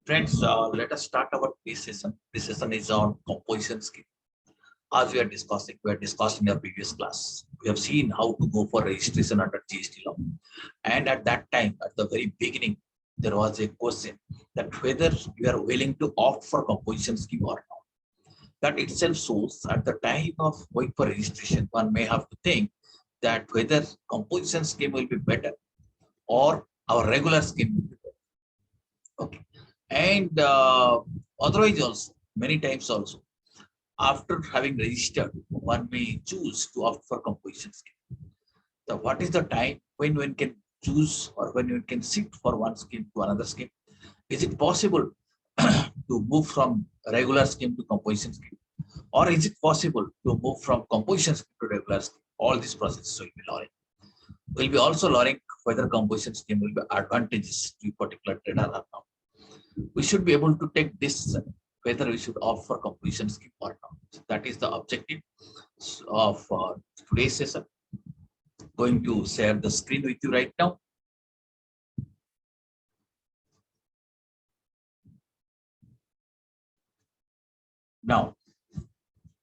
Friends, let us start our this session. This session is on composition scheme. As we are discussing in our previous class. We have seen how to go for registration under GST law. And at that time, at the very beginning, there was a question that whether you are willing to opt for composition scheme or not. That itself shows at the time of going for registration, one may have to think that whether composition scheme will be better or our regular scheme will be better. Okay. And otherwise also, many times also, after having registered, one may choose to opt for composition scheme. So what is the time when one can choose or when one can shift for one scheme to another scheme? Is it possible to move from regular scheme to composition scheme? Or is it possible to move from composition scheme to regular scheme? All these processes will be learning. We'll be also learning whether composition scheme will be advantageous to a particular trader or not. We should be able to take this whether we should opt for composition scheme or not. So that is the objective of today's session. Going to share the screen with you right now. Now,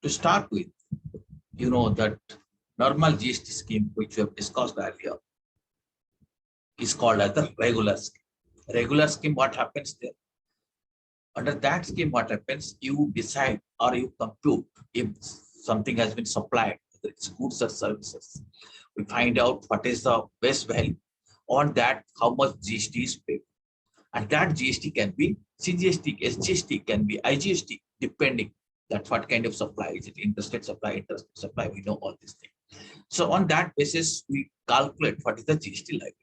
to start with, you know that normal GST scheme, which we have discussed earlier, is called as the regular scheme. Regular scheme, what happens there? Under that scheme, what happens? You decide or you compute if something has been supplied, whether it's goods or services. We find out what is the best value. On that, how much GST is paid. And that GST can be CGST, SGST, can be IGST, depending that's what kind of supply. Is it interstate supply, we know all these things. So on that basis, we calculate what is the GST liability.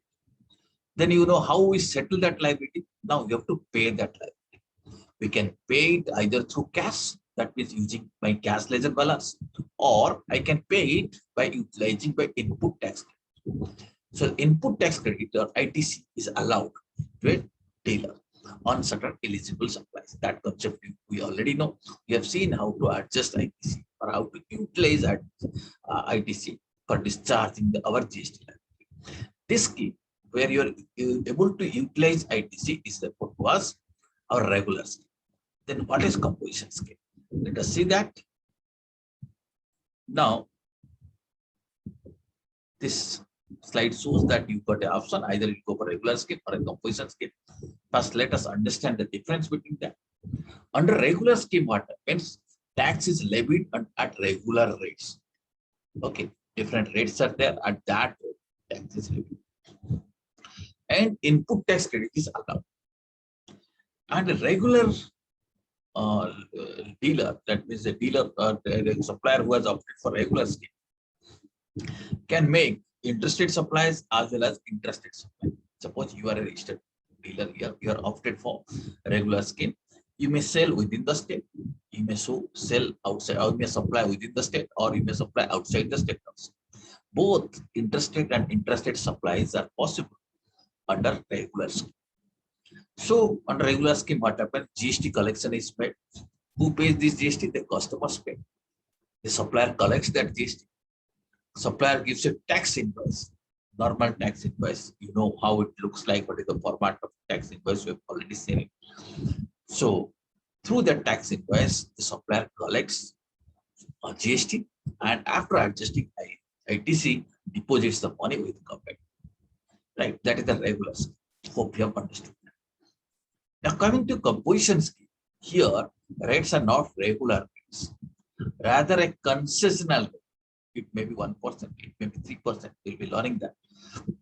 Then you know how we settle that liability. Now you have to pay that liability. We can pay it either through cash, that means using my cash ledger balance, or I can pay it by utilizing by input tax credit. So input tax credit or ITC is allowed to a dealer on certain eligible supplies. That concept we already know. We have seen how to adjust ITC or how to utilize ITC for discharging our GST liability. This scheme where you're able to utilize ITC is the was our regular scheme. Then what is composition scheme? Let us see that. Now, this slide shows that you got an option, either you go for regular scheme or a composition scheme. First, let us understand the difference between that. Under regular scheme, what happens? Tax is levied at regular rates. Okay, different rates are there. At that rate, tax is levied. And input tax credit is allowed. And a regular dealer, that means a dealer or a supplier who has opted for regular scheme, can make interstate supplies as well as intrastate supply. Suppose you are a registered dealer here, you are opted for regular scheme. You may sell within the state, you may sell outside, or you may supply within the state, or you may supply outside the state also. Both interstate and intrastate supplies are possible under regular scheme. So under regular scheme, what happens? GST collection is made. Who pays this GST? The customers pay. The supplier collects that GST. Supplier gives a tax invoice, normal tax invoice. You know how it looks like, what is the format of tax invoice, we have already seen it. So through that tax invoice, the supplier collects a GST, and after adjusting ITC, deposits the money with the government. Right, that is the regular scheme. Hope you have understood that. Now coming to composition scheme, here rates are not regular rates, rather a concessional rate. It may be 1%, it may be 3%. We'll be learning that.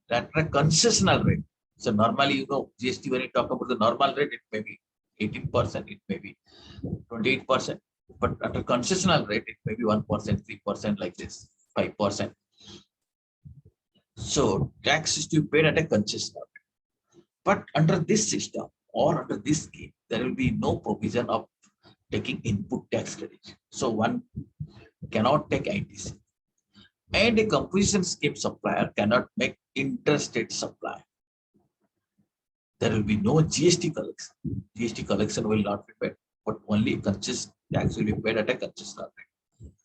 That a concessional rate. So normally, you know, GST, when you talk about the normal rate, it may be 18%, it may be 28%. But at a concessional rate, it may be 1%, 3%, like this, 5%. So tax is to be paid at a concessional rate. But under this system or under this scheme, there will be no provision of taking input tax credit. So one cannot take ITC. And a composition scheme supplier cannot make interstate supply. There will be no GST collection. GST collection will not be paid, but only concession tax will be paid at a concessional rate.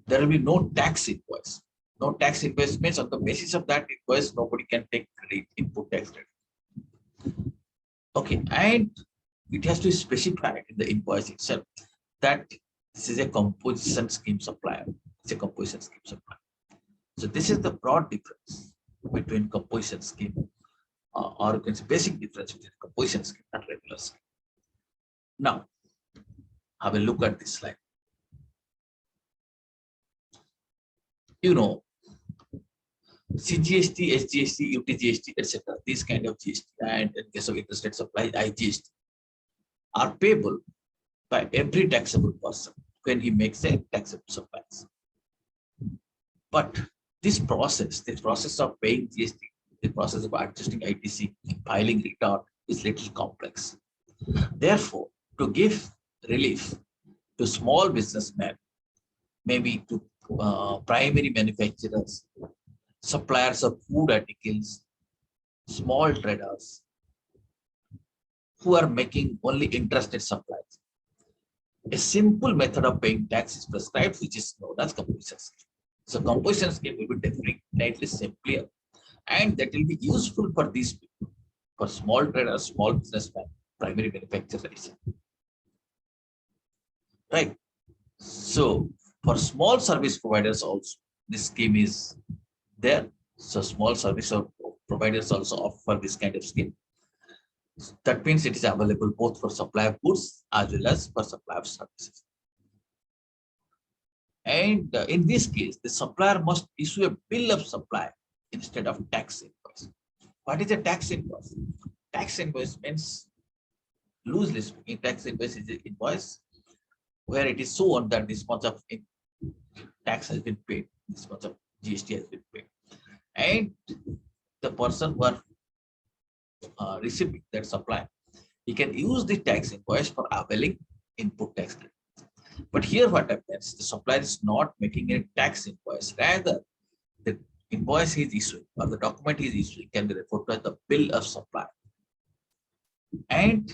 There will be no tax invoice. No tax invoice means on the basis of that invoice, nobody can take credit, input tax credit. Okay, and it has to be specified in the invoice itself that this is a composition scheme supplier. It's a composition scheme supplier. So this is the broad difference between composition scheme, or you can say basic difference between composition scheme and regular scheme. Now, have a look at this slide. You know, CGST, SGST, UTGST, etc. These kind of GST, and in case of interstate supply, IGST, are payable by every taxable person when he makes a taxable supplies. But this process of paying GST, the process of adjusting ITC, filing return is little complex. Therefore, to give relief to small businessmen, maybe to primary manufacturers, suppliers of food articles, small traders who are making only interstate supplies, a simple method of paying tax is prescribed, which is known as composition scheme. So composition scheme will be definitely simpler, and that will be useful for these people, for small traders, small businessmen, primary manufacturers. Right. So for small service providers also, this scheme is there. So small service providers also offer this kind of scheme. That means it is available both for supply of goods as well as for supply of services. And in this case, the supplier must issue a bill of supply instead of tax invoice. What is a tax invoice? Tax invoice means, loosely speaking, tax invoice is an invoice where it is shown that this much of tax has been paid, this much of GST has been paid, and the person who are receiving that supply, he can use the tax invoice for availing input tax credit. But here what happens, the supplier is not making a tax invoice, rather the invoice he is issuing or the document he is issuing can be referred to as the bill of supply. And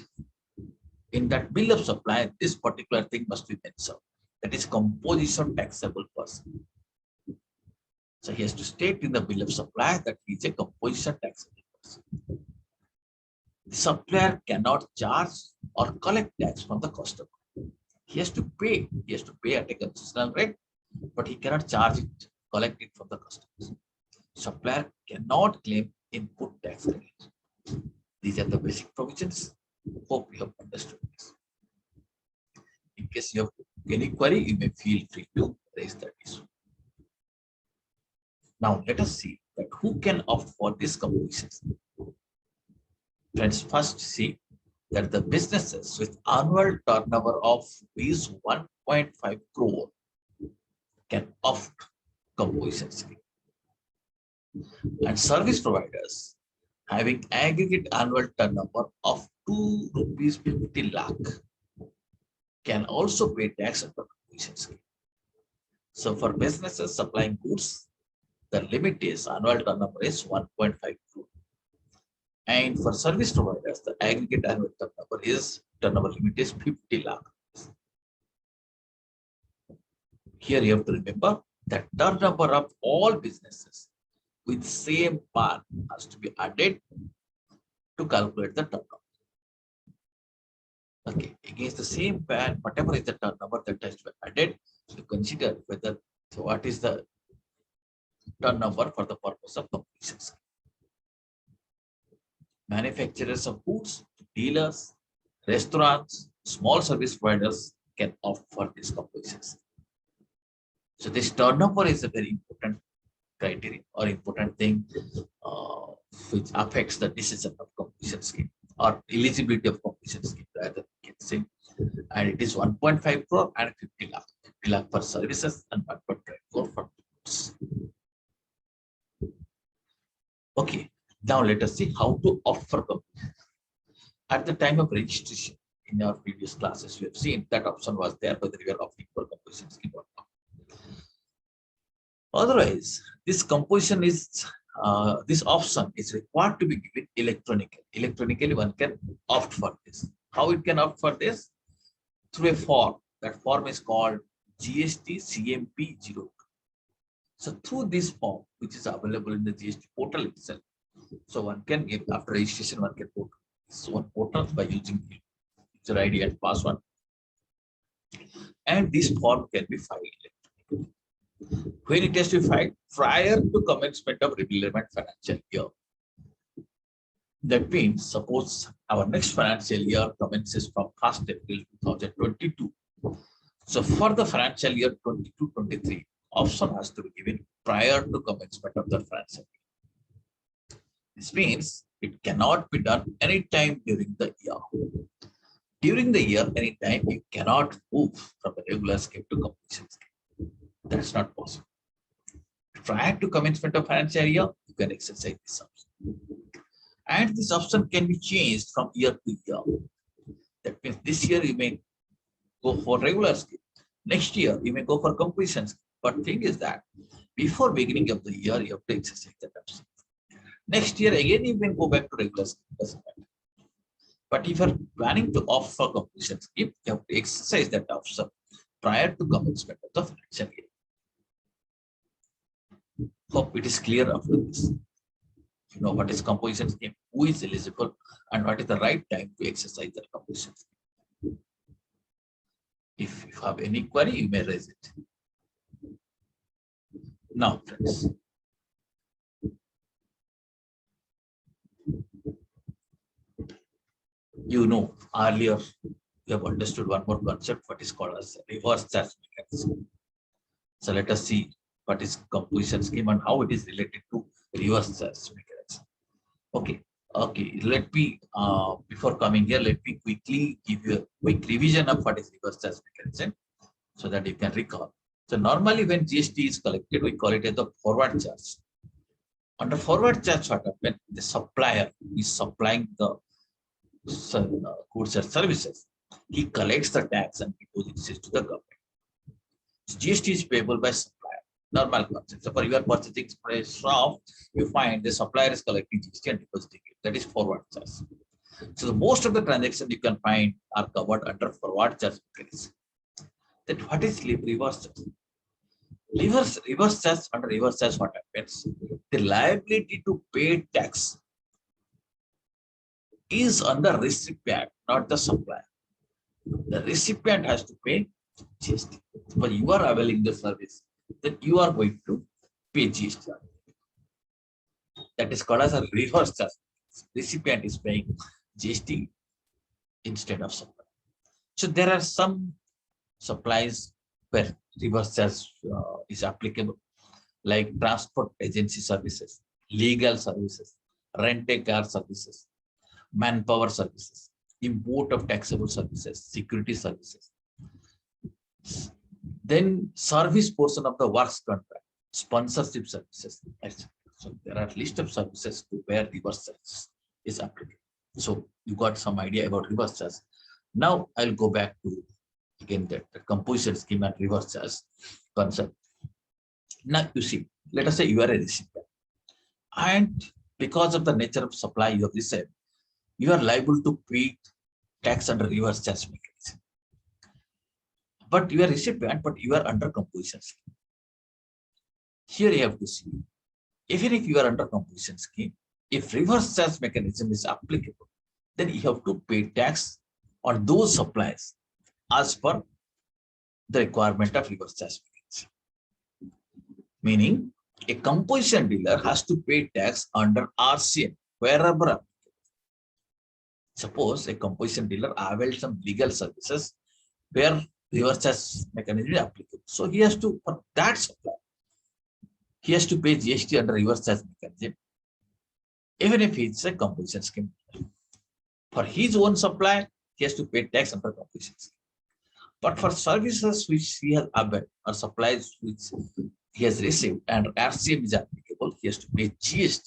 in that bill of supply, this particular thing must be mentioned, that is composition taxable person. So he has to state in the bill of supply that he is a composition taxable person. The supplier cannot charge or collect tax from the customer. He has to pay at a concessional rate, but he cannot charge it, collect it from the customers. Supplier cannot claim input tax credit. These are the basic provisions. Hope you have understood this. In case you have any query, you may feel free to raise that issue. Now let us see that who can opt for this composition. Let's first see that the businesses with annual turnover of rupees 1.5 crore can opt composition scheme. And service providers having aggregate annual turnover of 2 rupees 50 lakh can also pay tax under composition scheme. So for businesses supplying goods, the limit is annual turnover is 1.5 crore. And for service providers, the aggregate annual turnover limit is 50 lakh. Here you have to remember that turnover of all businesses with same PAN has to be added to calculate the turnover. Okay, against the same PAN, whatever is the turnover that has to be added to consider whether what is the turnover for the purpose of composition scheme. Manufacturers of goods, dealers, restaurants, small service providers can opt for these composition scheme. So this turnover is a very important criteria or important thing which affects the decision of composition scheme or eligibility of composition scheme, rather we can say. And it is 1.5 crore and 50 lakh. 50 lakh for services and 1.5 crore for goods. Okay, now let us see how to opt for composition. At the time of registration in our previous classes, we have seen that option was there whether you are opting for composition scheme or not. Otherwise, this composition is this option is required to be given electronically. Electronically, one can opt for this. How it can opt for this? Through a form. That form is called GST CMP 02. So through this form, which is available in the GST portal itself, so one can give after registration, one can go to this one portal by using user ID and password. And this form can be filed electronically. When it has to be filed prior to commencement of relevant financial year. That means, suppose our next financial year commences from 1st April 2022. So for the financial year 22-23, option has to be given prior to commencement of the financial year. This means it cannot be done anytime during the year. During the year, anytime you cannot move from the regular scheme to completion scheme. That's not possible. Prior to commencement of financial year, you can exercise this option. And this option can be changed from year to year. That means this year you may go for regular scheme. Next year you may go for completion scheme. But thing is that before beginning of the year, you have to exercise that option. Next year again you can go back to regular scheme. Doesn't matter. But if you're planning to opt for completion scheme, you have to exercise that option prior to commencement of the financial year. Hope it is clear after this. You know what is composition scheme, who is eligible, and what is the right time to exercise that composition scheme. If you have any query, you may raise it. Now, friends, you know, earlier you have understood one more concept, what is called as reverse charge mechanism. So let us see what is composition scheme and how it is related to reverse charge mechanism. Okay, let me, before coming here, let me quickly give you a quick revision of what is reverse charge mechanism so that you can recall. So normally when GST is collected, we call it as the forward charge. Under forward charge, what happens? The supplier is supplying the goods or services. He collects the tax and deposits it to the government. So GST is payable by supplier. Normal concept. So for your purchasing shop, you find the supplier is collecting GST and depositing it. That is forward charge. So most of the transactions you can find are covered under forward charge mechanism. Then what is reverse charge? Reverse charge, under reverse charge, what happens? The liability to pay tax is on the recipient, not the supplier. The recipient has to pay GST. But you are availing the service, then you are going to pay GST. That is called as a reverse charge. Recipient is paying GST instead of supplier. So there are some supplies where reverse charge is applicable, like transport agency services, legal services, rent-a-car services, manpower services, import of taxable services, security services. Then service portion of the works contract, sponsorship services, etc. So there are list of services to where reverse charge is applicable. So you got some idea about reverse charge. Now I'll go back to again the composition scheme and reverse charge concept. Now you see, let us say you are a recipient, and because of the nature of supply you have received, you are liable to pay tax under reverse charge mechanism. But you are recipient, but you are under composition scheme. Here you have to see, even if you are under composition scheme, if reverse charge mechanism is applicable, then you have to pay tax on those supplies as per the requirement of reverse charge mechanism. Meaning, a composition dealer has to pay tax under RCM wherever applicable. Suppose a composition dealer avails some legal services where reverse charge mechanism is applicable. So he has to, for that supply, he has to pay GST under reverse charge mechanism, even if it's a composition scheme. For his own supply, he has to pay tax under composition scheme. But for services which he has availed or supplies which he has received and RCM is applicable, he has to pay GST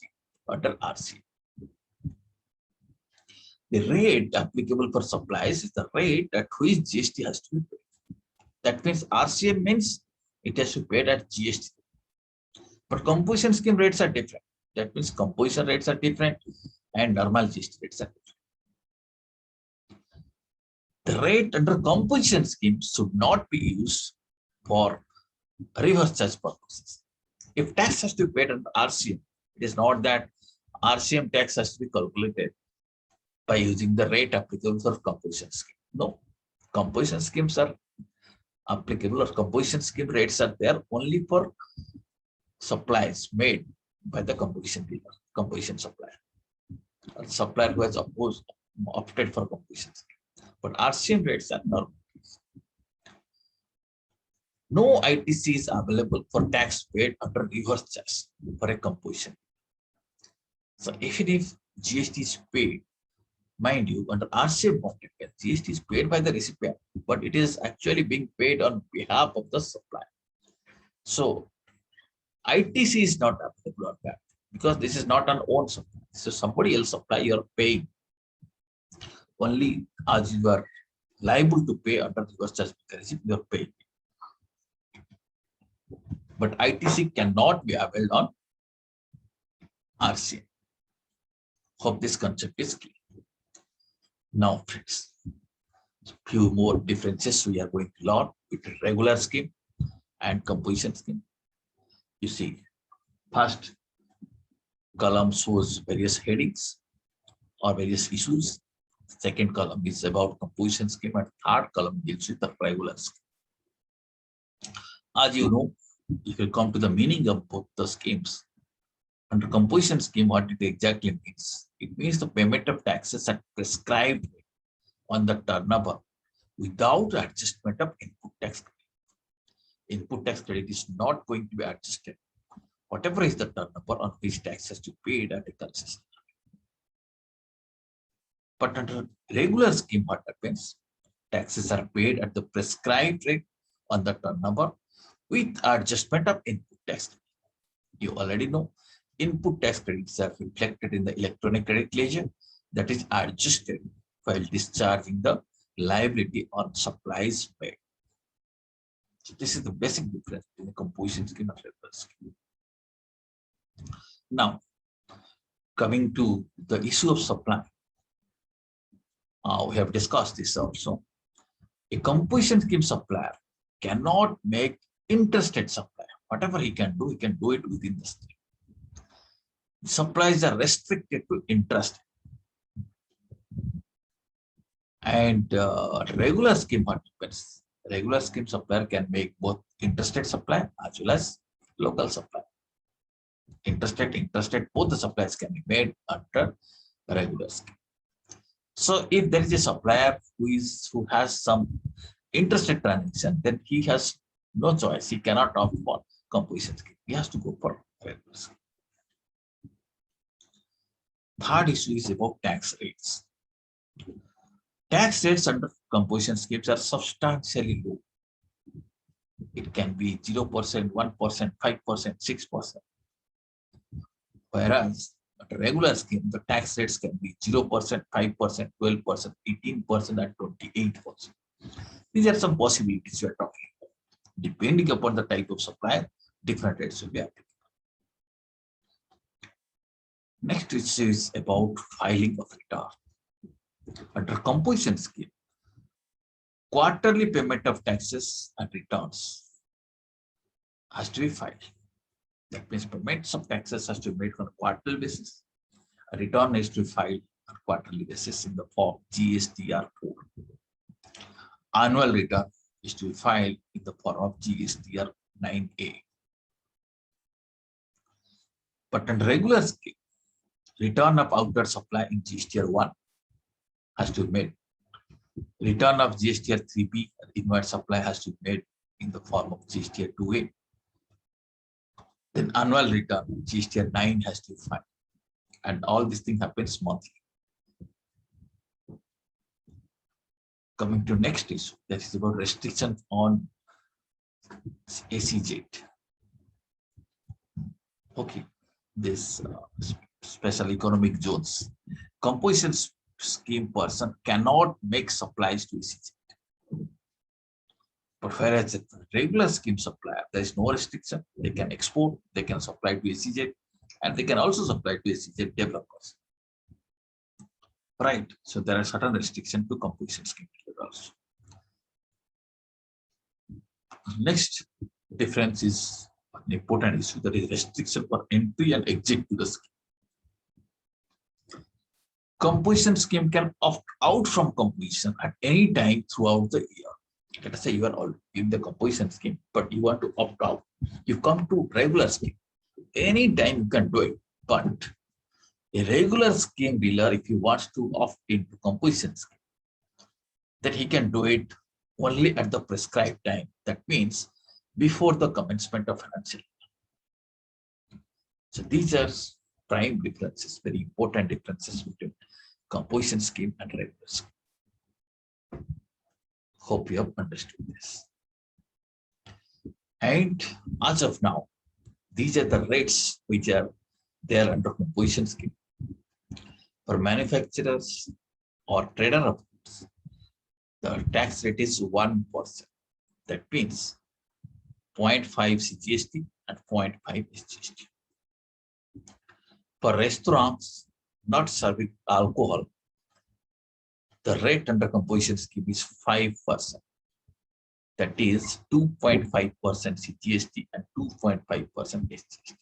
under RCM. The rate applicable for supplies is the rate at which GST has to be paid. That means RCM means it has to be paid at GST. But composition scheme rates are different. That means composition rates are different and normal GST rates are different. The rate under composition scheme should not be used for reverse charge purposes. If tax has to be paid under RCM, it is not that RCM tax has to be calculated by using the rate applicable for composition scheme. No, composition schemes are applicable, or composition scheme rates are there only for supplies made by the composition dealer, composition supplier, or supplier who has opted for composition scheme. But RCM rates are normal. No ITC is available for tax paid under reverse charge for a composition. So even if GST is paid, mind you, under RCM market, GST is paid by the recipient, but it is actually being paid on behalf of the supplier. So ITC is not applicable on that because this is not an own supply. So somebody else supply, you're paying only as you are liable to pay under reverse charge mechanism, you're paying. But ITC cannot be availed on RCM. Hope this concept is clear. Now, friends, few more differences we are going to learn between regular scheme and composition scheme. You see, first column shows various headings or various issues. Second column is about composition scheme, and third column deals with the regular scheme. As you know, if you come to the meaning of both the schemes, under composition scheme, what it exactly means? It means the payment of taxes at prescribed rate on the turnover without adjustment of input tax credit. Input tax credit is not going to be adjusted. Whatever is the turnover on which taxes to be paid at a concession. But under regular scheme, what happens? Taxes are paid at the prescribed rate on the turnover with adjustment of input tax credit. You already know input tax credits are reflected in the electronic credit ledger that is adjusted while discharging the liability on supplies made. So this is the basic difference between the composition scheme and regular scheme. Now, coming to the issue of supply, we have discussed this also. A composition scheme supplier cannot make interstate supply. Whatever he can do it within the state. Supplies are restricted to intrastate. And regular scheme participants, regular scheme supplier can make both interstate supply as well as local supply. Interstate, both the supplies can be made under regular scheme. So if there is a supplier who has some interstate transaction, then he has no choice. He cannot opt for composition scheme. He has to go for regular scheme. Third issue is about tax rates. Tax rates under composition schemes are substantially low. It can be 0%, 1%, 5%, 6%. Whereas at a regular scheme, the tax rates can be 0%, 5%, 12%, 18%, and 28%. These are some possibilities we are talking about. Depending upon the type of supplier, different rates will be applicable. Next issue is about filing of return. Under composition scheme, quarterly payment of taxes and returns has to be filed. That means payments of taxes has to be made on a quarterly basis. A return is to be filed on a quarterly basis in the form GSTR 4. Annual return is to be filed in the form of GSTR 9A. But on regular scheme, return of outward supply in GSTR 1 has to be made. Return of GSTR 3B and inward supply has to be made in the form of GSTR 2A. Then annual return, GSTR 9 has to be filed. And all these things happens monthly. Coming to next issue, that is about restrictions on SEZ. Okay, this special economic zones. Composition scheme person cannot make supplies to SEZ. But whereas a regular scheme supplier, there is no restriction. They can export, they can supply to SEZ, and they can also supply to SEZ developers. Right. So there are certain restrictions to composition scheme also. Next difference is an important issue, that is restriction for entry and exit to the scheme. Composition scheme can opt out from composition at any time throughout the year. Let us say you are all in the composition scheme, but you want to opt out. You come to regular scheme. Anytime you can do it, but a regular scheme dealer, if he wants to opt into composition scheme, that he can do it only at the prescribed time. That means before the commencement of financial year. So these are prime differences, very important differences between composition scheme and regular scheme. Hope you have understood this. And as of now, these are the rates which are there under composition scheme. For manufacturers or trader of goods, the tax rate is 1%. That means 0.5 CGST and 0.5 SGST. For restaurants not serving alcohol, the rate under composition scheme is 5%. That is 2.5% CGST and 2.5% SGST.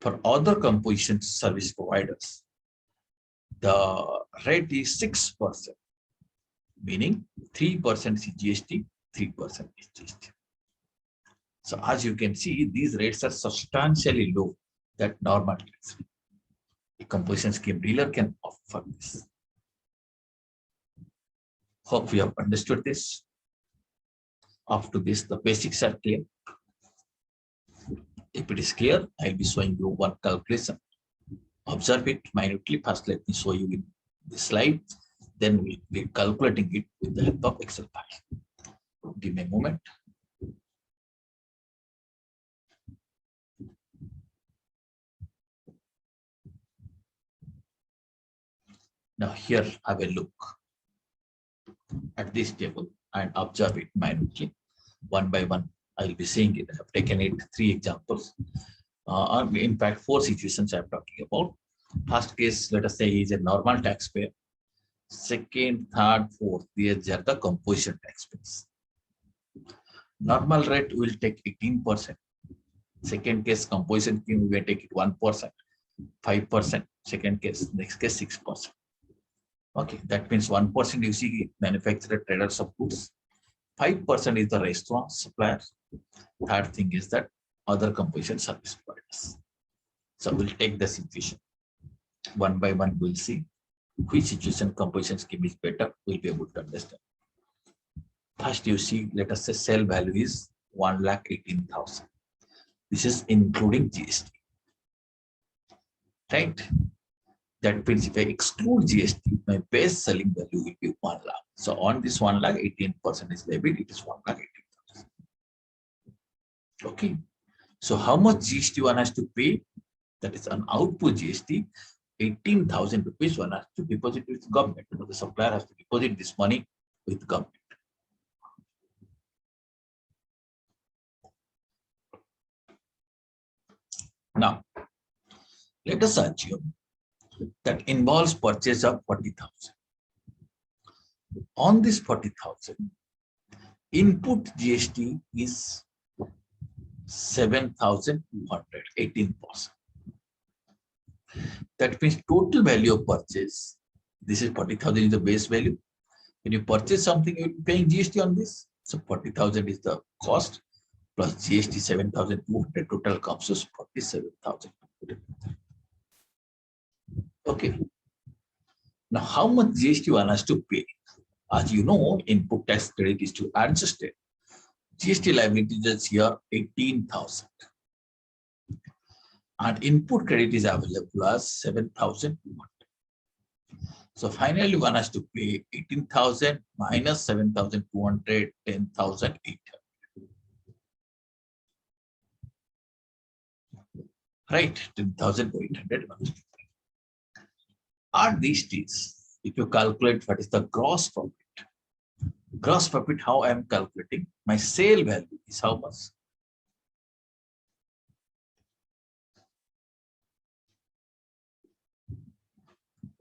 For other composition service providers, the rate is 6%, meaning 3% CGST, 3% SGST. So as you can see, these rates are substantially low than normal tax rate. A composition scheme dealer can offer this. Hope you have understood this. Up to this, the basics are clear. If it is clear, I'll be showing you one calculation. Observe it minutely. First, let me show you in the slide. Then we'll be calculating it with the help of Excel file. Give me a moment. Now here, have a look at this table and observe it minutely. One by one, I'll be seeing it. I have taken it 3 examples. In fact, 4 situations I'm talking about. First case, let us say, is a normal taxpayer. Second, third, fourth, these are the composition taxpayers. Normal rate will take 18%. Second case, composition scheme, we will take it 1%, 5%. Second case, next case, 6%. Okay, that means 1% you see manufacturer traders of goods, 5% is the restaurant suppliers. Third thing is that other composition service providers. So we'll take the situation. One by one, we'll see which situation composition scheme is better. We'll be able to understand. First, you see, let us say sale value is 1,18,000. This is including GST. Right? That means if I exclude GST, my base selling value will be 1 lakh. So on this 1 lakh, 18% is levied, it is 1,18,000. Okay. So how much GST one has to pay? That is an output GST, 18,000 rupees one has to deposit with government. The supplier has to deposit this money with government. Now, let us assume that involves purchase of 40,000. On this 40,000, input GST is 7,200, 18%. That means total value of purchase, this is 40,000 is the base value. When you purchase something, you're paying GST on this. So 40,000 is the cost plus GST 7,200, total comes to 47,000. Okay. Now, how much GST one has to pay? As you know, input tax credit is to adjust it. GST liability is here 18,000. And input credit is available as 7,200. So finally, one has to pay 18,000 minus 7,200, 10,800. Right, 10,800. Add these things. If you calculate what is the gross profit. Gross profit, how I am calculating? My sale value is how much?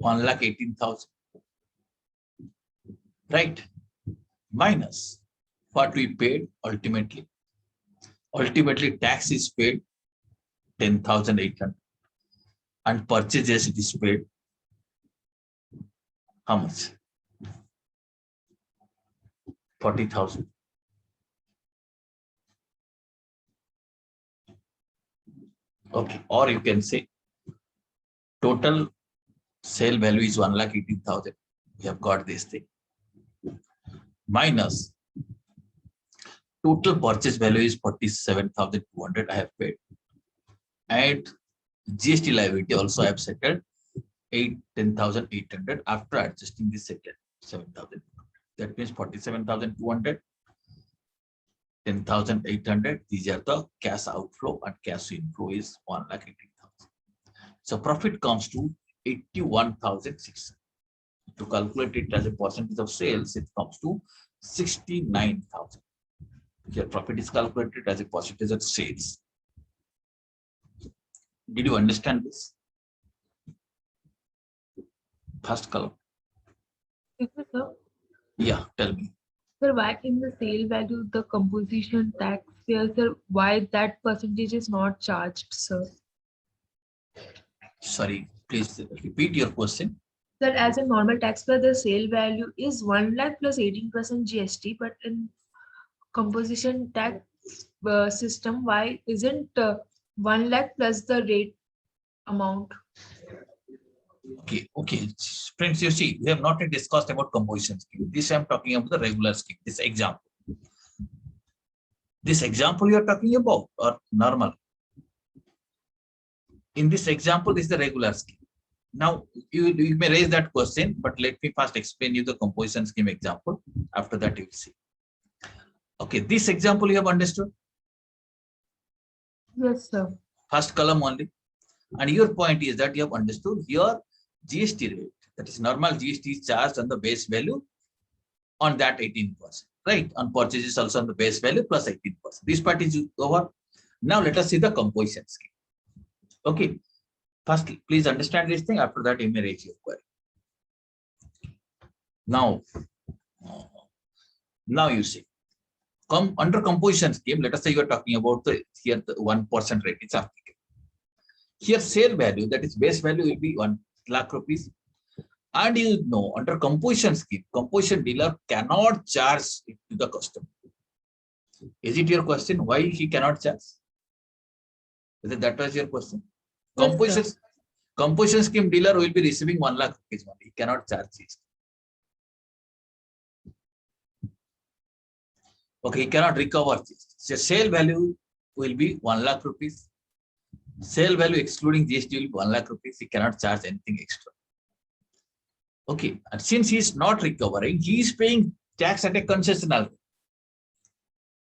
$1,18,000. Right? Minus what we paid ultimately. Ultimately, tax is paid 10,800 and purchases it is paid How much? 40,000. Okay, or you can say total sale value is 1,18,000. We have got this thing. Minus total purchase value is 47,200 I have paid. And GST liability also I have settled 10,800 after adjusting the second 7,000. That means 47,200, 10,800. These are the cash outflow, and cash inflow is 1,18,000. So profit comes to 81,600. To calculate it as a percentage of sales, it comes to 69,000. Your profit is calculated as a percentage of sales. Did you understand this? First column. Yes, sir. Yeah, tell me. Sir, why in the sale value, the composition tax here, sir, why that percentage is not charged, sir? Sorry, please repeat your question. That as a normal taxpayer, the sale value is 1 lakh plus 18% GST, but in composition tax system, why isn't 1 lakh plus the rate amount? Okay. Friends, you see, we have not yet discussed about composition scheme. This I am talking about the regular scheme, this example. This example you are talking about or normal? In this example, this is the regular scheme. Now, you may raise that question, but let me first explain you the composition scheme example. After that, you will see. Okay, this example you have understood? Yes, sir. First column only. And your point is that you have understood your GST rate, that is normal GST is charged on the base value on that 18%, right? On purchases also on the base value plus 18%. This part is over. Now let us see the composition scheme. Okay. First, please understand this thing. After that, you may raise your query. Now you see, under composition scheme, let us say you are talking about the 1% rate. It's applicable. Here, sale value, that is base value, will be 1 lakh rupees. And you know, under composition scheme, composition dealer cannot charge it to the customer. Is it your question? Why he cannot charge? Is it that was your question? Yes, composition scheme dealer will be receiving 1 lakh rupees money. He cannot charge it. Okay, he cannot recover this. So sale value will be 1 lakh rupees. Sale value excluding GST will be 1 lakh rupees. He cannot charge anything extra. Okay, and since he is not recovering, he is paying tax at a concessional rate.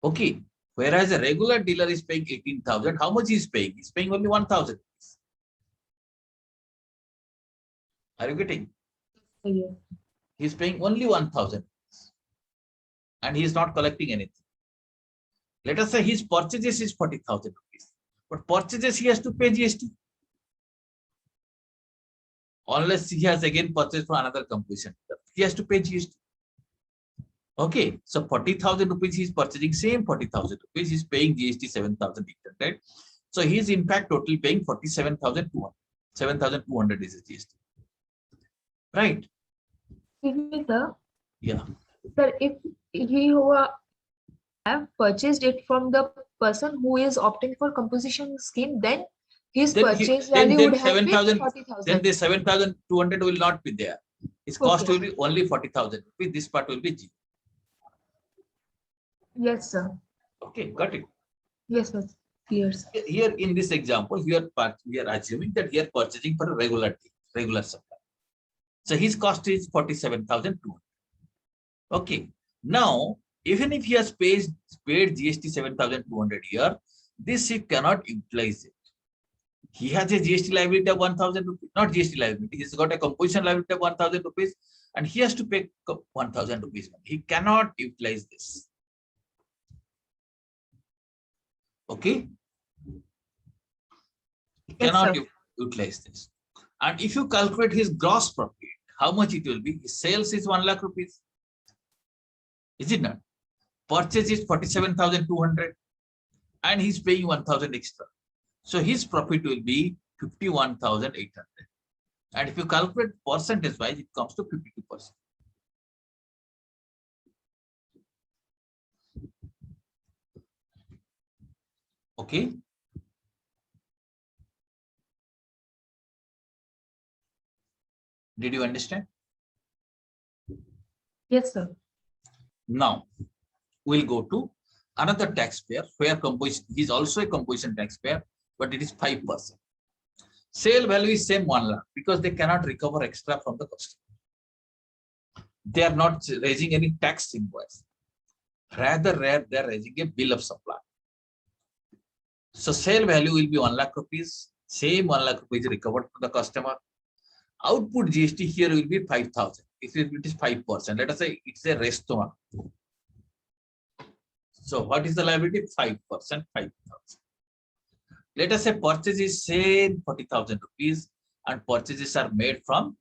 Okay, whereas a regular dealer is paying 18,000, how much he is paying? He is paying only 1,000 rupees. Are you getting? Yes. He is paying only 1,000 rupees, and he is not collecting anything. Let us say his purchases is 40,000 rupees, but purchases he has to pay GST. Unless he has again purchased from another composition, he has to pay GST. Okay, so 40,000 rupees he is purchasing, same 40,000 rupees he is paying GST 7,800. So he is in fact totally paying 47,200. 7,200 is the GST. Right? Excuse me, sir. Yeah. Sir, if he who have purchased it from the person who is opting for composition scheme, then his purchase value would have been 40,000. Then the 7,200 will not be there. His cost will be only 40,000 rupees. This part will be G. Yes, sir. Okay, got it. Yes, sir. Clear. Here in this example, we are assuming that he is purchasing for a regular supply. So his cost is 47,200. Okay. Now, even if he has paid GST 7,200 here, this he cannot utilize it. He has a GST liability of 1,000 rupees, not GST liability. He's got a composition liability of 1,000 rupees, and he has to pay 1,000 rupees. He cannot utilize this. Okay. He cannot utilize this. And if you calculate his gross profit, how much it will be? His sales is 1 lakh rupees. Is it not? Purchase is 47,200, and he's paying 1,000 extra. So his profit will be 51,800. And if you calculate percentage wise, it comes to 52%. Okay. Did you understand? Yes, sir. Now we'll go to another taxpayer where composition is also a composition taxpayer, but it is 5%. Sale value is same 1 lakh because they cannot recover extra from the customer. They are not raising any tax invoice. Rather, they are raising a bill of supply. So sale value will be 1 lakh rupees. Same 1 lakh rupees recovered from the customer. Output GST here will be 5,000. If it is 5%, let us say it's a restaurant. So what is the liability? 5%, 5,000. Let us say purchase is say 40,000 rupees and purchases are made from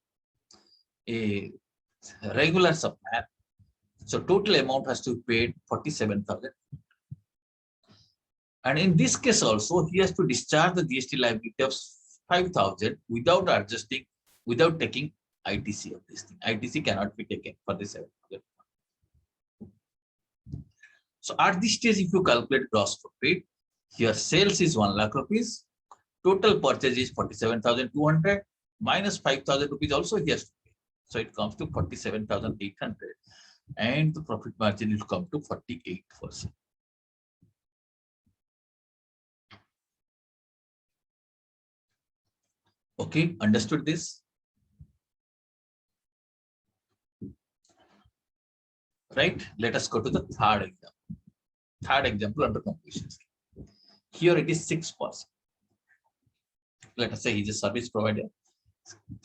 a regular supplier. So total amount has to be paid 47,000. And in this case also, he has to discharge the GST liability of 5,000 without adjusting, without taking ITC of this thing. ITC cannot be taken for the 7,000. So at this stage, if you calculate gross profit, here sales is 1 lakh rupees, total purchase is 47,200 minus 5,000 rupees also he has to pay. So it comes to 47,800 and the profit margin will come to 48%. Okay, understood this? Right, let us go to the third example. Third example under completion scheme. Here it is 6%. Let us say he's a service provider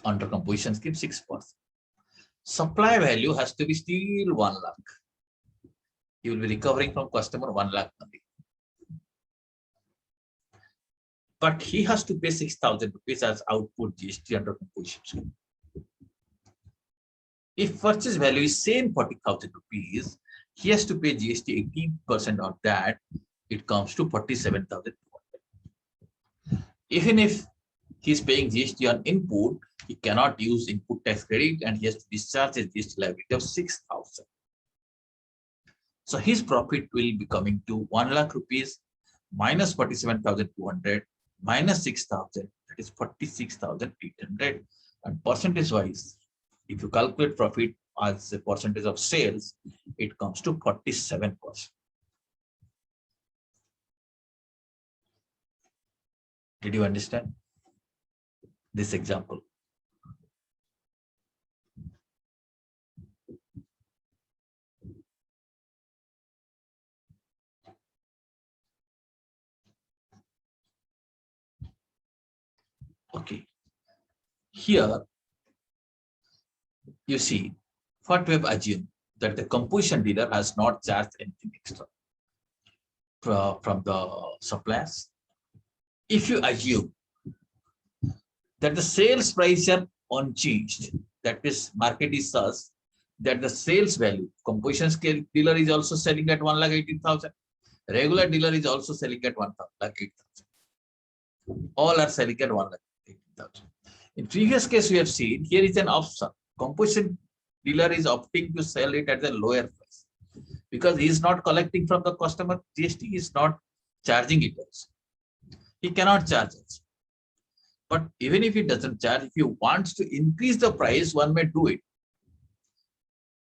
under composition scheme 6%. Supply value has to be still 1 lakh. He will be recovering from customer 1 lakh only. But he has to pay 6,000 rupees as output GST under composition scheme. If purchase value is same 40,000 rupees, he has to pay GST 18% of that. It comes to 47,200. Even if he is paying GST on input, he cannot use input tax credit and he has to discharge his GST liability of 6,000. So his profit will be coming to 1 lakh rupees minus 47,200 minus 6,000, that is 46,800. And percentage wise, if you calculate profit as a percentage of sales, it comes to 47%. Did you understand this example? Okay. Here, you see, what we have assumed that the composition dealer has not charged anything extra from the suppliers. If you assume that the sales price are unchanged, that is market is such that the sales value, composition scale dealer is also selling at 1,18,000, regular dealer is also selling at 1,08,000. All are selling at 1,18,000. In previous case, we have seen here is an option. Composition dealer is opting to sell it at the lower price because he is not collecting from the customer GST, is not charging it also. He cannot charge it. But even if he doesn't charge, if he wants to increase the price, one may do it.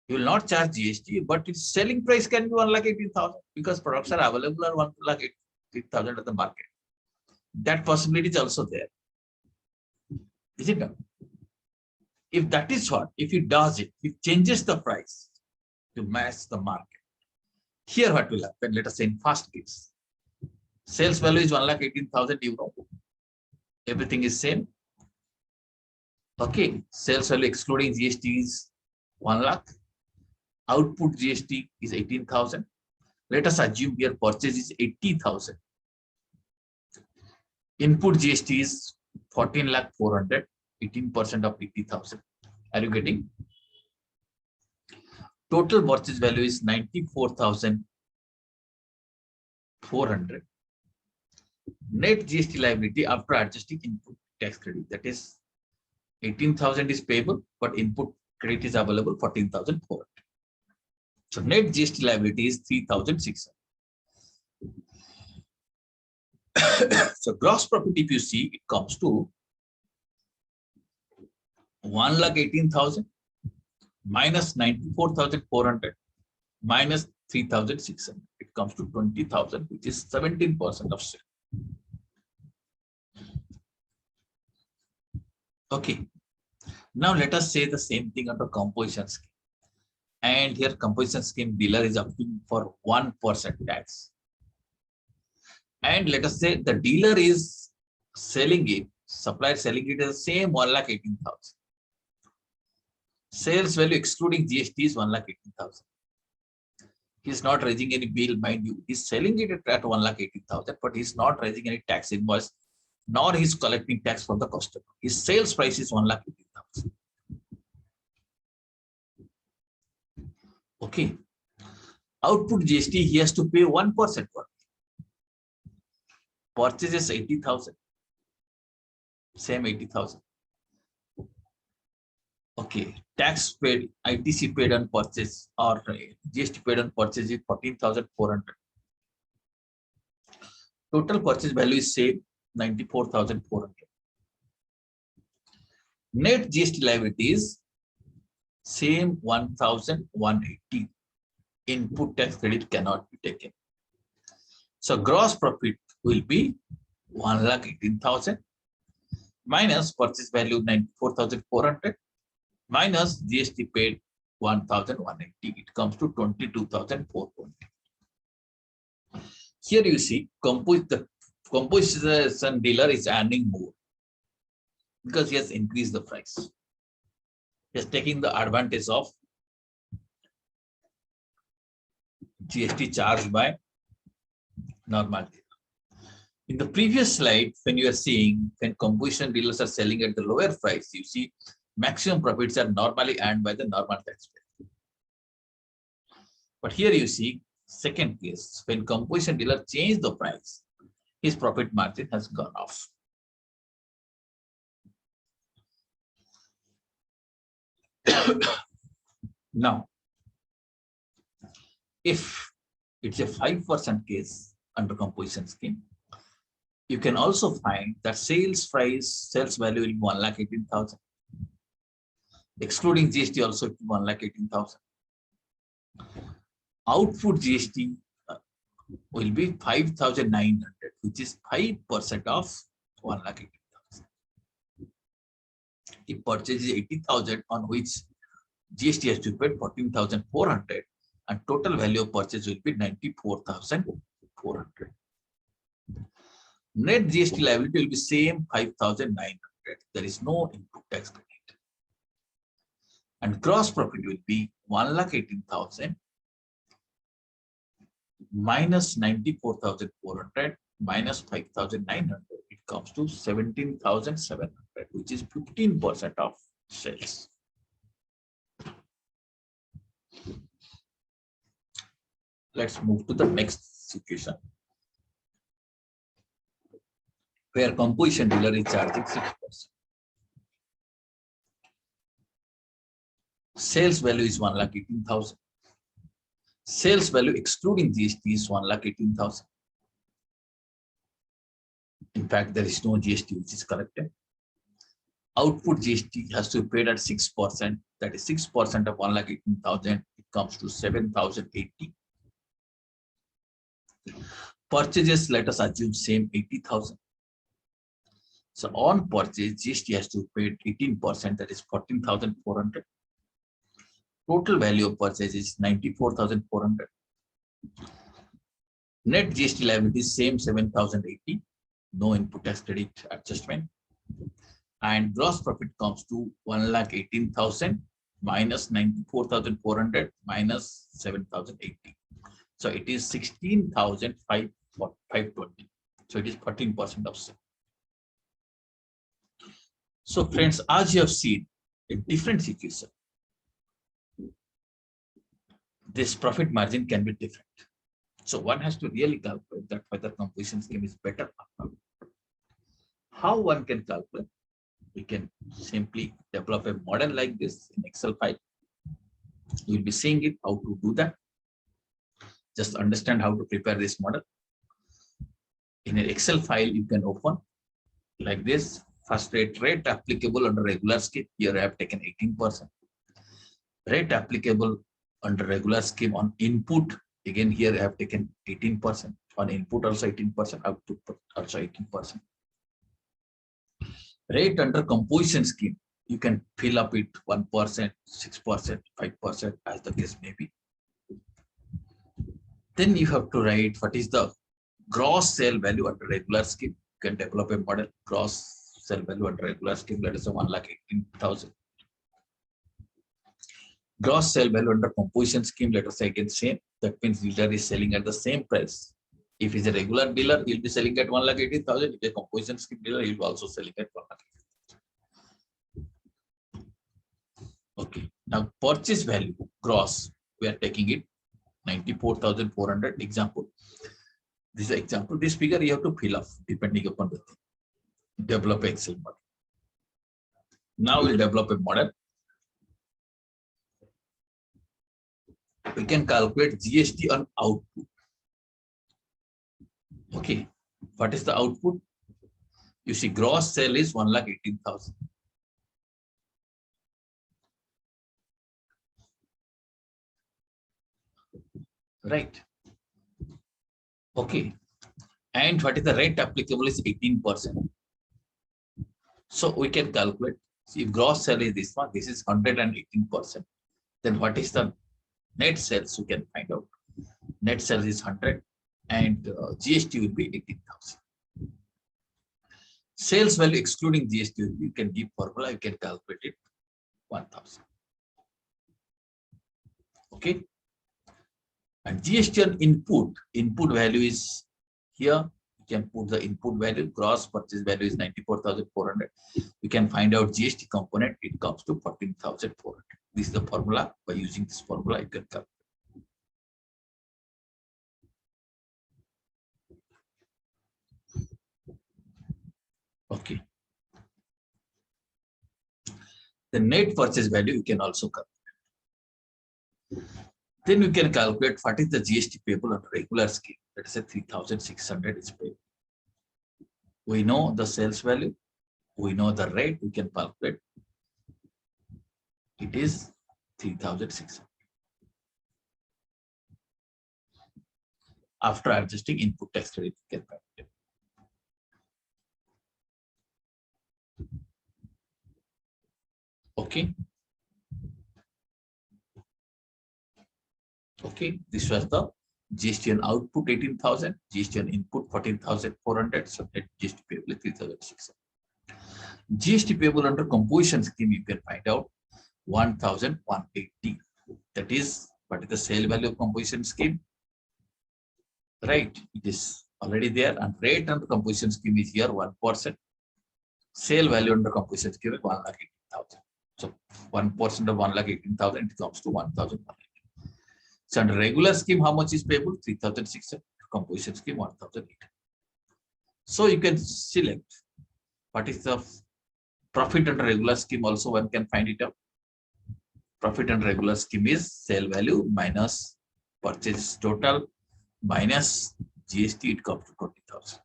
He will not charge GST, but its selling price can be 1,18,000 because products are available at 1,18,000 at the market. That possibility is also there. Is it not? If that is what, if he does it, he changes the price to match the market. Here what will happen? Let us say in first case, sales value is 1,18,000 euro. Everything is same. Okay, sales value excluding GST is 1 lakh. Output GST is 18,000. Let us assume here purchase is 80,000. Input GST is 14,400,000, 18% of 80,000. Are you getting? Total purchase value is 94,400. Net GST liability after adjusting input tax credit, that is 18,000 is payable, but input credit is available 14,400. So net GST liability is 3,600. So gross profit, if you see, it comes to 1,18,000 minus 94,400 minus 3,600. It comes to 20,000, which is 17% of sale. Okay. Now let us say the same thing under composition scheme. And here composition scheme dealer is opting for 1% tax. And let us say the dealer is selling it, supplier selling it as the same 1,18,000. Sales value excluding GST is 1,18,000. He is not raising any bill, mind you. He's selling it at 1,18,000, but he's not raising any tax invoice, nor he's collecting tax from the customer. His sales price is 1,18,000. Okay. Output GST, he has to pay 1% for. Purchase is 80,000. Same 80,000. Okay. Tax paid, ITC paid on purchase or GST paid on purchase is 14,400. Total purchase value is same 94,400. Net GST liability is same 1,180. Input tax credit cannot be taken. So gross profit will be 1,18,000 minus purchase value 94,400 minus GST paid 1,180. It comes to 22,420. Here you see the composition dealer is earning more because he has increased the price. He is taking the advantage of GST charged by normal dealer. In the previous slide, when you are seeing when composition dealers are selling at the lower price, you see maximum profits are normally earned by the normal taxpayer. But here you see second case, when composition dealer changed the price, his profit margin has gone off. Now, if it's a 5% case under composition scheme, you can also find that sales value will be 1,18,000. Excluding GST also 1,18,000. Output GST will be 5,900, which is 5% of 1,18,000. If purchase is 80,000, on which GST has to pay 14,400, and total value of purchase will be 94,400. Net GST liability will be same 5,900. There is no input tax credit. And gross profit will be 1,18,000 minus 94,400 minus 5,900. It comes to 17,700, which is 15% of sales. Let's move to the next situation, where composition dealer is charging 6%. Sales value is 1,18,000. Sales value excluding GST is 1,18,000. In fact, there is no GST which is collected. Output GST has to be paid at 6%. That is 6% of 1,18,000. It comes to 7,080. Purchases, let us assume same 80,000. So on purchase, GST has to be paid 18%. That is 14,400. Total value of purchase is 94,400. Net GST liability is same 7,080. No input tax credit adjustment. And gross profit comes to 1,18,000 minus 94,400 minus 7,080. So it is 16,520. So it is 14% of sale. So friends, as you have seen, in different situations, this profit margin can be different. So one has to really calculate that whether composition scheme is better or not. How one can calculate? we can simply develop a model like this in Excel file. You'll be seeing it, how to do that. Just understand how to prepare this model. In an Excel file, you can open like this. First rate applicable under regular scheme. Here I have taken 18%. Rate applicable under regular scheme on input. Again, here I have taken 18%. On input also 18%, output also 18%. Rate under composition scheme, you can fill up it 1%, 6%, 5%, as the case may be. Then you have to write what is the gross sale value under regular scheme. You can develop a model, gross sale value under regular scheme, let us say 1,18,000. Gross sale value under composition scheme, let us say again same. That means dealer is selling at the same price. If he's a regular dealer, he'll be selling at 1,80,000. If a composition scheme dealer, he'll be also selling at 1,80,000. Okay. Now purchase value gross, we are taking it 94,400 example. This is an example. This figure you have to fill up depending upon the thing. Develop an Excel model. Now we'll develop a model. We can calculate GST on output. Okay, what is the output? You see, gross sale is 1,18,000. Right. Okay. And what is the rate applicable is 18%. So we can calculate. See, if gross sale is this one, this is 118%. Then what is the net sales? We can find out. Net sales is 100 and GST will be 18,000. Sales value excluding GST, you can give formula, you can calculate it 1,000. Okay. And GST on input value is here. You can put the input value, gross purchase value is 94,400. You can find out GST component, it comes to 14,400. This is the formula. By using this formula, you can calculate. Okay. The net purchase value you can also calculate. Then you can calculate what is the GST payable on regular scheme. Let us say 3,600 is paid. We know the sales value. We know the rate. We can calculate. It is 3,600. After adjusting input tax credit, you can calculate. Okay. Okay, this was the GST on output 18,000, GST on input 14,400, so net GST payable 3,600. GST payable under composition scheme, you can find out 1,180. That is, what is the sale value of composition scheme? Right, it is already there, and rate under composition scheme is here 1%. Sale value under composition scheme is 1,18,000. So 1% of 1,18,000, it comes to 1,180. So under regular scheme, how much is payable? 3,600. Composition scheme 1,008. So you can select what is the profit under regular scheme. Also, one can find it out. Profit under regular scheme is sale value minus purchase total minus GST. It comes to 20,000.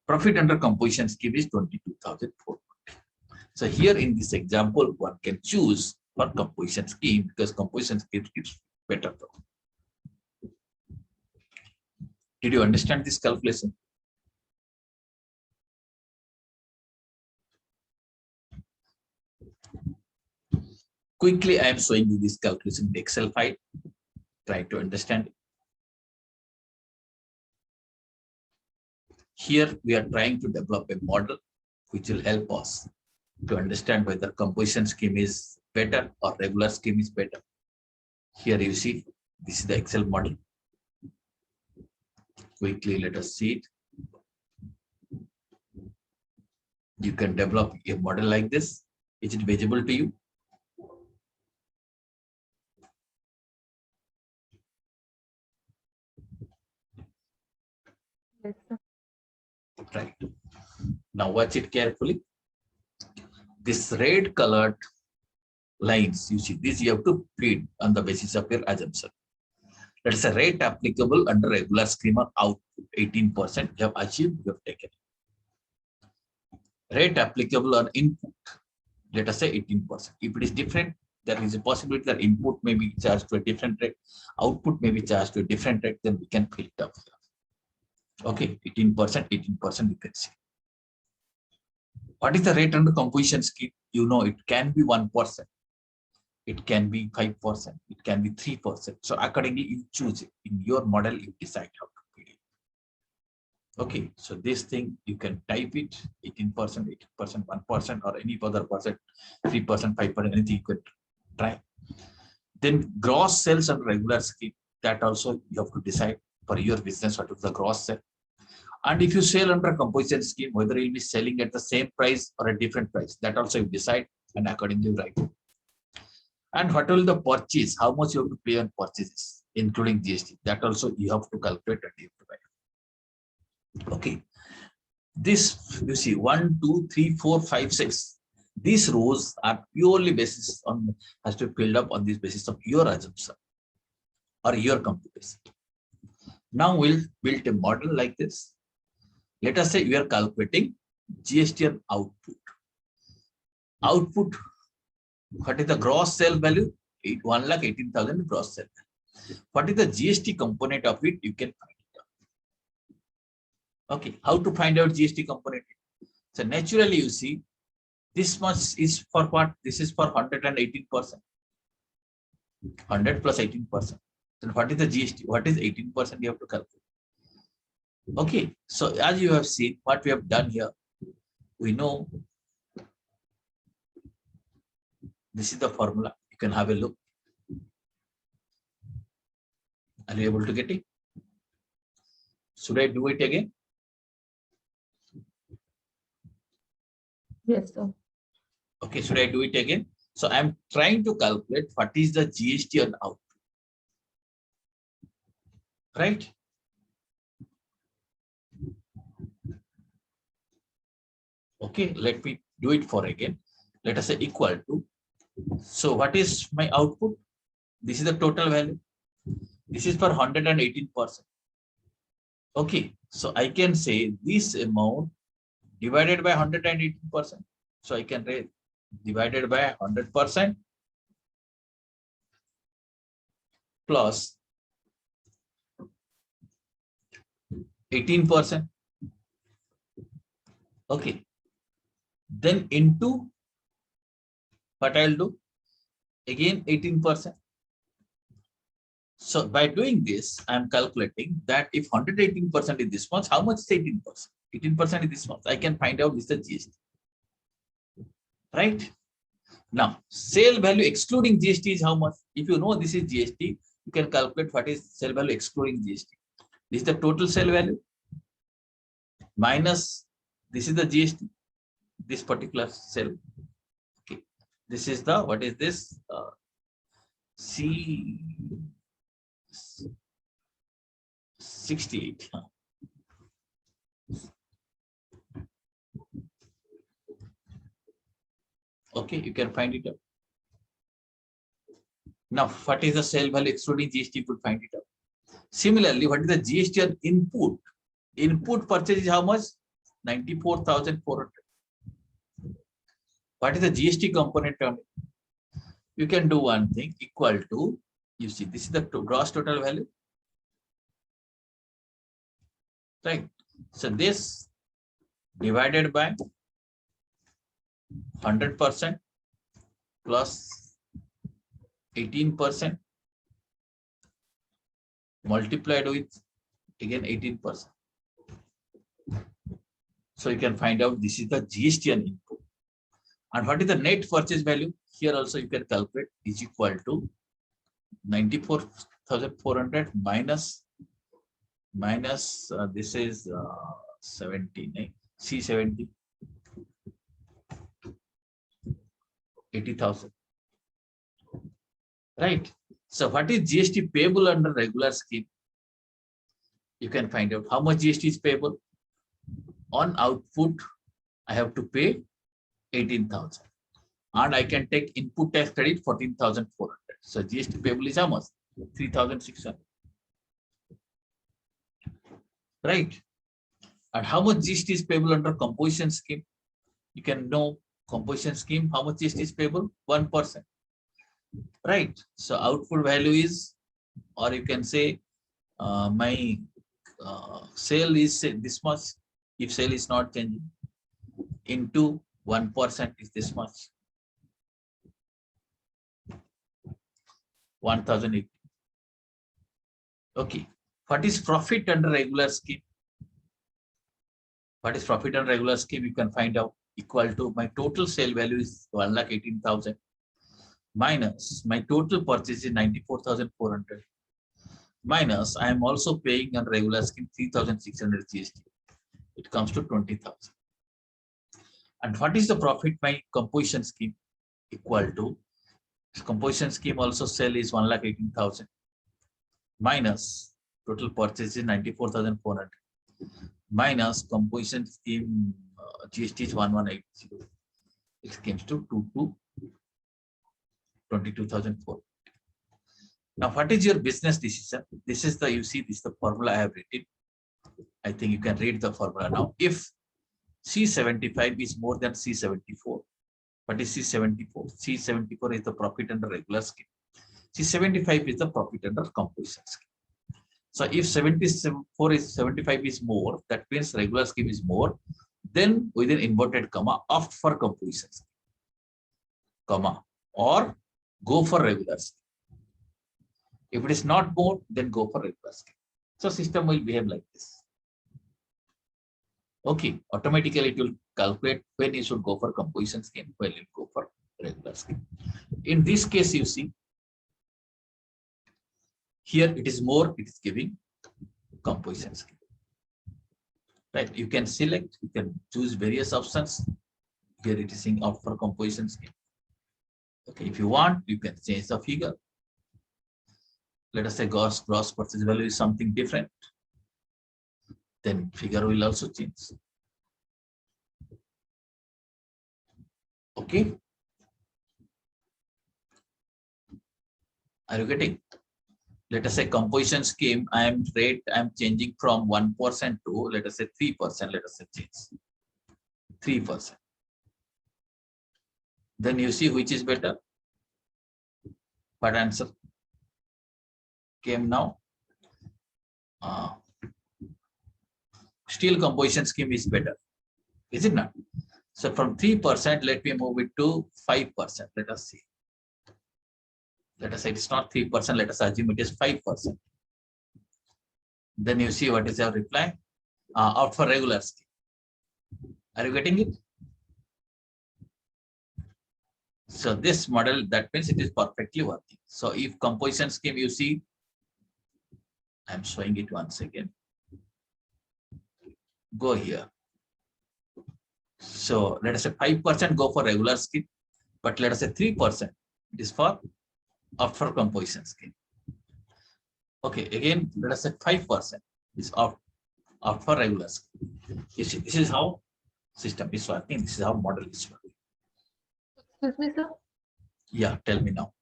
Profit under composition scheme is 22,420. So here in this example, one can choose for composition scheme because composition scheme gives better. Did you understand this calculation? Quickly, I am showing you this calculation in the Excel file. Try to understand it. Here, we are trying to develop a model which will help us to understand whether composition scheme is better or regular scheme is better. Here you see, this is the Excel model. Quickly, let us see it. You can develop a model like this. Is it visible to you? Yes, sir. Right. Now watch it carefully. This red colored lines, you see, this you have to feed on the basis of your assumption. That is a rate applicable under regular scheme of output, 18% you have achieved, you have taken. Rate applicable on input, let us say 18%. If it is different, there is a possibility that input may be charged to a different rate, output may be charged to a different rate, then we can fill it up. Okay, 18%, 18% you can see. What is the rate under composition scheme? You know, it can be 1%. It can be 5%, it can be 3%. So accordingly, you choose it. In your model, you decide how to put it. Okay, so this thing, you can type it 18%, 18%, 1%, or any other percent, 3%, 5%, anything you could try. Then gross sales and regular scheme, that also you have to decide for your business what is the gross sale. And if you sell under a composition scheme, whether you'll be selling at the same price or a different price, that also you decide and accordingly write. And what will the purchase, how much you have to pay on purchases, including GST, that also you have to calculate and you have to write. Okay, this you see 1, 2, 3, 4, 5, 6. These rows are purely basis on, has to be filled up on this basis of your assumption or your computation. Now we'll build a model like this. Let us say we are calculating GST on output. Output, what is the gross sale value? 1,18,000 gross sale. What is the GST component of it? You can find it out. Okay, how to find out GST component? So naturally, you see, this much is for what? This is for 118%. 100 plus 18%. Then what is the GST? What is 18%? You have to calculate. Okay, so as you have seen, what we have done here, we know this is the formula. You can have a look. Are you able to get it? Should I do it again? Yes, sir. Okay, should I do it again? So I'm trying to calculate what is the GST on output. Right? Okay, let me do it for again. Let us say equal to. So what is my output? This is the total value. This is for 118%. Okay, so I can say this amount divided by 118%. So I can raise divided by 100% plus 18%. Okay, then into what I'll do again 18%. So by doing this, I'm calculating that if 118% is this much, how much is 18%? 18% is this much. I can find out this is the GST. Right? Now, sale value excluding GST is how much? If you know this is GST, you can calculate what is sale value excluding GST. This is the total sale value minus this is the GST, this particular sale. Okay, this is the, what is this? C68. Okay, you can find it out. Now, what is the sale value excluding GST? You could find it out. Similarly, what is the GST on input? Input purchase is how much? 94,400. What is the GST component on it? You can do one thing equal to, you see, this is the gross total value. Right. So this divided by 100% plus 18% multiplied with again 18%. So you can find out this is the GST on input. And what is the net purchase value? Here also you can calculate is equal to 94,400 minus this is 79 C70 80,000. Right. So what is GST payable under regular scheme? You can find out how much GST is payable. On output, I have to pay 18,000. and I can take input tax credit 14,400. So GST payable is how much? 3,600. Right? And how much GST is payable under composition scheme? You can know composition scheme, how much GST is payable? 1%. Right? So output value is, or you can say my sale is say, this much. If sale is not changing, into 1% is this much. 1,080. Okay. What is profit under regular scheme? What is profit under regular scheme? You can find out equal to my total sale value is 1,18,000 minus my total purchase is 94,400 minus I am also paying on regular scheme 3,600 GST. It comes to 20,000. And what is the profit by composition scheme? Equal to composition scheme also sale is 1,18,000 minus total purchase is 94,400 minus composition scheme GST is 1,180. It comes to 22,400. Now, what is your business decision? This is the, you see, this is the formula I have written. I think you can read the formula now. If C75 is more than C74, what is C74? C74 is the profit under regular scheme. C75 is the profit under composition scheme. So if 74 is 75 is more, that means regular scheme is more, then within inverted comma, opt for composition scheme, comma, or go for regular scheme. If it is not more, then go for regular scheme. So system will behave like this. Okay, automatically it will calculate when you should go for composition scheme, when you go for regular scheme. In this case, you see, here it is more, it is giving composition scheme. Right, you can select, you can choose various options. Here it is saying opt for composition scheme. Okay, if you want, you can change the figure. Let us say gross purchase value is something different. Then figure will also change. Okay. Are you getting? Let us say composition scheme, I am changing from 1% to, let us say 3%, let us say change 3%. Then you see which is better. What answer came now? Still composition scheme is better, is it not? So from 3%, let me move it to 5%. Let us see. Let us say it's not 3%, let us assume it is 5%. Then you see what is our reply? Opt for regular scheme. Are you getting it? So this model, that means it is perfectly working. So if composition scheme, you see, I'm showing it once again. Go here. So let us say 5% go for regular scheme, but let us say 3%. It is for opt for composition scheme. Okay, again, let us say 5% is opt for regular scheme. You see, this is how system is working. This is how model is working. Excuse me, sir. Yeah, tell me now.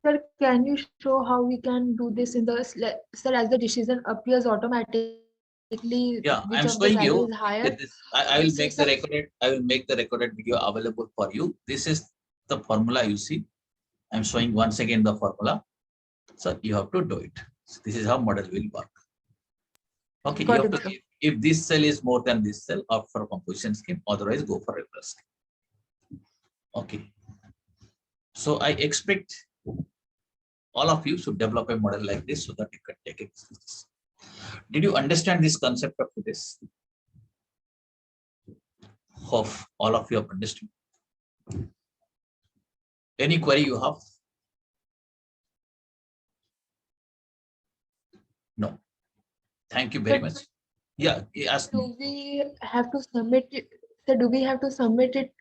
Sir, can you show how we can do this in the, sir, as the decision appears automatically, Yeah, which I'm of the showing value you. is higher? I will make the recorded. I will make the recorded video available for you. This is the formula you see. I'm showing once again the formula. So you have to do it. So this is how model will work. Okay, you have to give, if this cell is more than this cell, opt for composition scheme. Otherwise, go for regular scheme. Okay. So I expect all of you should develop a model like this so that you can take it. Did you understand this concept of this? Hope all of you have understood. Any query you have? No. Thank you very much. Yeah, ask me. Do we have to submit it? So do we have to submit it